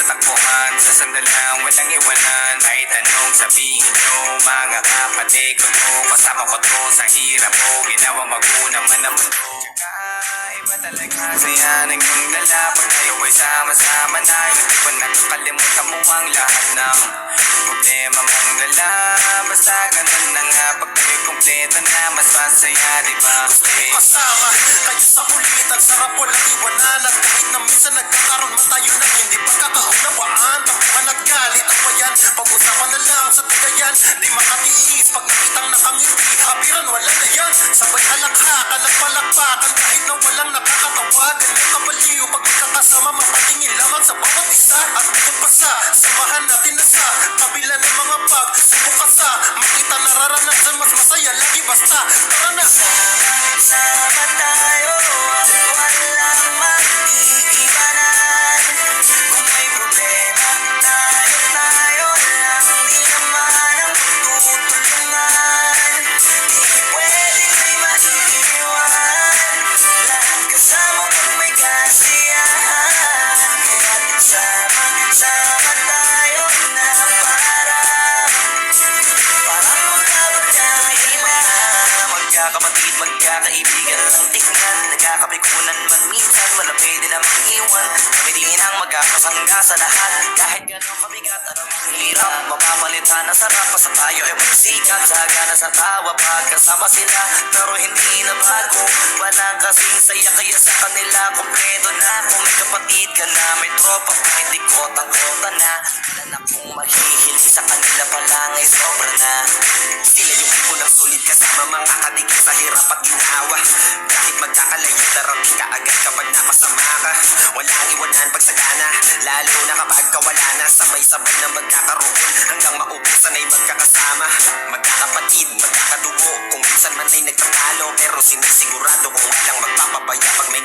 sa takbuhan, sa sandalang walang iwanan. Kahit anong sabihin nyo, mga kapatid ko to, kasama ko to sa hirap ko, ginawa magunang man ang mundo. Iba talaga saya ng iyong dala, pag tayo ay sama-sama na, hindi ko nakakalimutan mo ang lahat ng problema mong dala. Basta ganun na nga, pag tayo kompleto na, mas masaya, diba? Gusto ko kasama kayo sa kulitan, sarap walang iwanan. At kahit na minsan nagkakaroon man tayo ng hindi pagkakaunawaan, tapuhan at galit ang bayan, pag-usapan na lang sa tigayan. Di makatiis pag nakitang nakangiti, abiran wala na yan. Sabay halakhakan at palakpakan kahit na walang nakakatawa. Ganyan kabaliw pag magkakasama, mapatingin lamang sa bawat isa. At bukod pa sa samahan natin na sa kabila ng mga pagsubok ka sa makita nararanasan, mas masaya lagi basta tara na. Sama tayo at walang mag-iiwanan. Kung may problema, tayo lang, di naman ang tutulungan. Di pwedeng may maiiwan, lahat kasama pag may kasiyahan. Kaya't sama tayo na parang magkapagkaila. Magkakapatid, magkakaibigan lang tingnan, nagkakapikunan man minsan, wala pwede namang iwan. Kami din ang magkakasangga sa lahat, kahit gano'ng kabigat, anumang hirap, mapapalitan na sarap, basta tayo ay magsikat. Sagana sa tawa, pagkasama sila, pero hindi na bago. Walang kasing saya, kaya sa kanila kompleto na. Kung may kapatid ka na, may tropa, kahit ikot ang kota na. Wala na kung mahihili sa kanila pa lang ay sobra na. Sila yung tipo ng sulit kasama, mga kadigil sa hirap at ginawa. Kahit magkakalayo, darating ka agad kapag napasama ka. Walang iwanan pag sagana, lalo na kapag kawala na. Sabay-sabay na magkakaroon, hanggang maubusan ay magkakasama. Magkakapatid, magkakadugo, kung minsan man ay nagtatalo, pero sinisigurado kung walang magpapabaya pag may